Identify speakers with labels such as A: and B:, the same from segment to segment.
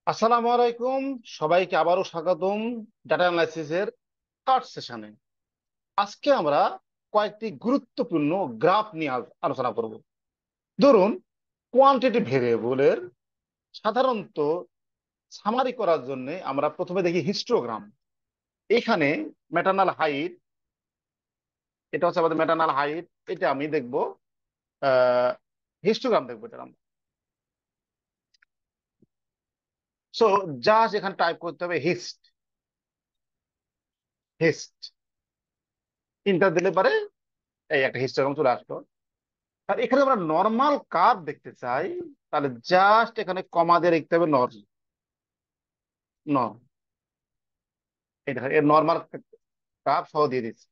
A: আসসালামু আলাইকুম। সবাইকে আবারও স্বাগতম ডাটা অ্যানালাইসিসের থার্ড সেশনে। আজকে আমরা কয়েকটি গুরুত্বপূর্ণ গ্রাফ নিয়ে আলোচনা করব। ধরুন, কোয়ান্টিটি ভেরিয়েবলের সাধারণত সামারি করার জন্য আমরা প্রথমে দেখি হিস্টোগ্রাম। এখানে ম্যাটার্নাল হাইট, এটা হচ্ছে আমাদের ম্যাটার্নাল হাইট। এটা আমি দেখব, হিস্টোগ্রাম দেখবো এটা আমরা। সো জাস্ট এখানে টাইপ করতে হবে হিস্ট। হিস্ট ইন্টার দিলে পারে এই একটা হিস্টোগ্রাম চলে আসলো। আর এখানে আমরা নর্মাল কার্ভ দেখতে চাই, তাহলে জাস্ট এখানে কমা দিয়ে লিখতে হবে নর। নর এই দেখেন, এর নর্মাল কার্ভ সহ দিয়ে দিচ্ছি।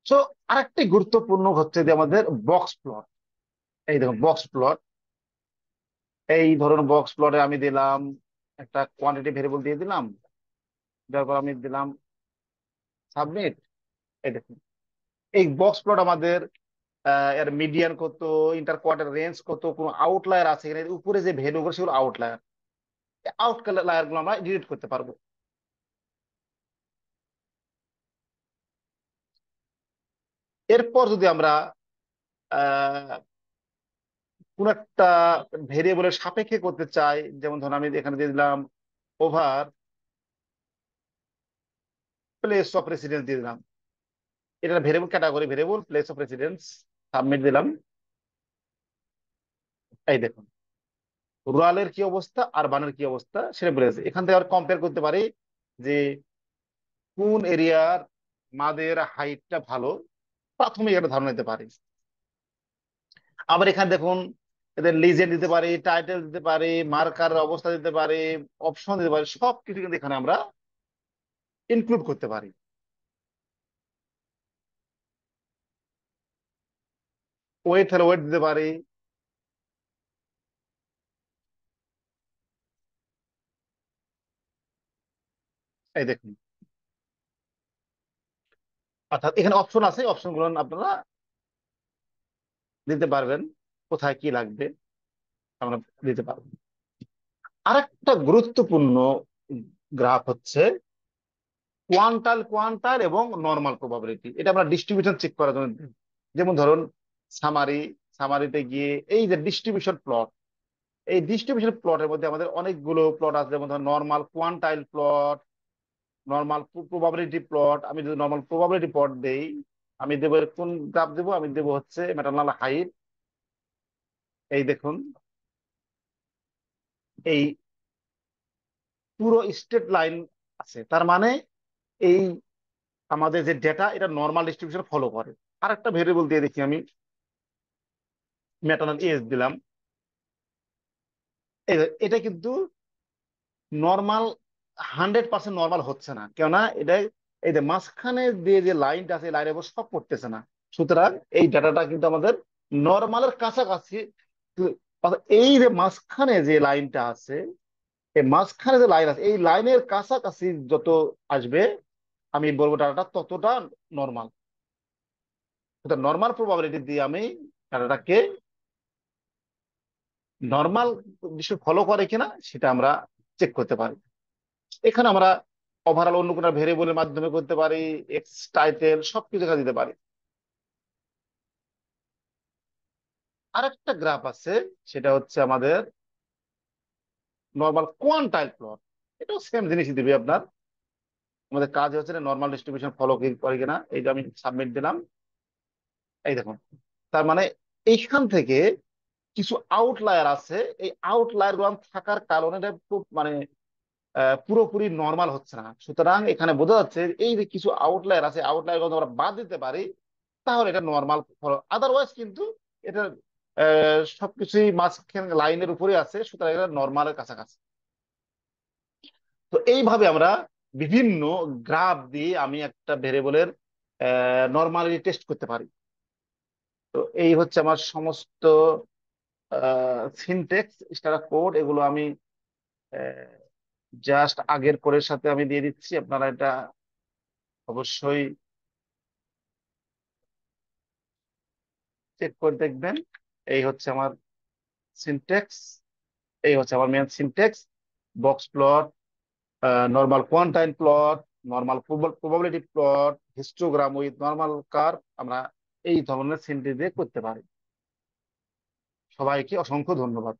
A: সো আরেকটি গুরুত্বপূর্ণ হচ্ছে যে আমাদের বক্স প্লট। এই দেখুন বক্স প্লট। এই ধরুন বক্স প্লটে আমি দিলাম একটা কোয়ান্টিটি ভেরিয়েবল দিয়ে দিলাম, তারপর আমি দিলাম সাবমিট। এই দেখুন এই বক্স প্লট আমাদের এর মিডিয়ান কত, ইন্টার কোয়ার্টার রেঞ্জ কত, কোনো আউটলায়ার আছে এখানে, উপরে যে ভ্যালু গুলো সেগুলো আউটলায়ার। আউটলায়ার গুলো আমরা ডিলিট করতে পারবো। এরপর যদি আমরা আহ কোন একটা ভেরিয়েবলের সাপেক্ষে করতে চাই, যেমন ধরুন আমি এখানে দিয়ে দিলাম ওভার প্লেস অফ রেসিডেন্স দিয়ে দিলাম। এটা variable category, variable place of residence. Submit দিলাম। এই দেখুন রুরালের কি অবস্থা আর বানের কি অবস্থা সেটা বলে যাচ্ছে। এখান থেকে আর কম্পেয়ার করতে পারি যে কোন এরিয়ার মাদের হাইটটা ভালো, প্রাথমিক একটা ধারণা নিতে পারি। আবার এখানে দেখুন এদের লিজেন্ড দিতে পারি, টাইটেল দিতে পারি, মার্কার অবস্থা দিতে পারি, অপশন দিতে পারি, সবকিছু কিন্তু এখানে আমরা ইনক্লুড করতে পারি। ওয়েট হলে ওয়েট দিতে পারি। এই দেখুন, অর্থাৎ এখানে অপশন আছে, অপশন গুলো আপনারা দিতে পারবেন, কোথায় কি লাগবে আমরা দিতে পারবো। আরেকটা গুরুত্বপূর্ণ গ্রাফ হচ্ছে কোয়ান্টাইল কোয়ান্টাইল এবং নর্মাল প্রবাবিলিটি। এটা আমরা ডিস্ট্রিবিউশন চেক করার জন্য দিই। যেমন ধরুন সামারি, সামারিতে গিয়ে এই যে ডিস্ট্রিবিউশন প্লট, এই ডিস্ট্রিবিউশন প্লটের মধ্যে আমাদের অনেকগুলো প্লট আছে। যেমন ধরুন normal quantile plot, normal probability plot. আমি যদি নর্মাল প্রবাবিলিটি প্লট দেই, আমি দেবো কোন গ্রাফ দেবো, আমি দেবো হচ্ছে ম্যাটার্নাল হাইট। এই দেখুন এই পুরো স্ট্রেট লাইন আছে, তার মানে এই আমাদের যে ডেটা এটা নর্মাল ডিস্ট্রিবিউশন ফলো করে। আর একটা ভেরিয়েবল দিয়ে দেখি আমি, ম্যাটার্নাল এজ দিলাম। এটা কিন্তু নর্মাল 100% নর্মাল হচ্ছে না, কেননা এটা এই যে মাঝখানে দিয়ে যে লাইনটা আছে, লাইনের উপর সব পড়তেছে না। সুতরাং এই ডাটাটা কিন্তু আমাদের নর্মালের কাছাকাছি। অর্থাৎ এই যে মাঝখানে যে লাইনটা আছে, এই মাঝখানে যে লাইন আছে, এই লাইনের কাছাকাছি যত আসবে আমি বলবো ডাটাটা ততটা নর্মাল। সুতরাং নর্মাল প্রবাবিলিটি দিয়ে আমি ডাটাটাকে নর্মাল বিষয় ফলো করে কিনা সেটা আমরা চেক করতে পারি। এখানে আমরা ওভারঅল অন্য কোনো ভেরিয়েবলের মাধ্যমে করতে পারি, এক্স টাইটেল সবকিছু এখানে দিতে পারি। আরেকটা গ্রাফ আছে, সেটা হচ্ছে আমাদের নর্মাল কোয়ান্টাইল প্লট। এটাও সেম জিনিসই দিবে আপনার। আমাদের কাজ হচ্ছে নর্মাল ডিস্ট্রিবিউশন ফলো করে কিনা। এই যে আমি সাবমিট দিলাম। এই দেখুন, তার মানে এইখান থেকে কিছু আউটলায়ার আছে, এই আউটলায়ার গুলো থাকার কারণে এটা মানে পুরোপুরি নর্মাল হচ্ছে না। সুতরাং এখানে বোঝা যাচ্ছে এই যে কিছু আউটলায়ার আছে, আউটলায়ার গুলো আমরা বাদ দিতে পারি, তাহলে এটা নর্মাল। আদারওয়াইজ কিন্তু এটা সবকিছুই মাঝখানে লাইনের উপরে আছে, সুতরাং এটা নর্মালের কাছাকাছি। তো এইভাবে আমরা বিভিন্ন গ্রাফ দিয়ে আমি একটা ভেরিয়েবলের নর্মালিটি টেস্ট করতে পারি। তো এই হচ্ছে আমার সমস্ত সিনটেক্স স্টার কোড। এগুলো আমি জাস্ট আগের কোডের সাথে আমি দিয়ে দিচ্ছি, আপনারা এটা অবশ্যই চেক করে দেখবেন। এই হচ্ছে আমার সিনট্যাক্স, এই হচ্ছে আমার main syntax. Box plot, normal quantile plot, normal probability plot, histogram with normal curve, আমরা এই ধরনের সিনট্যাক্স দিয়ে করতে পারি। সবাইকে অসংখ্য ধন্যবাদ।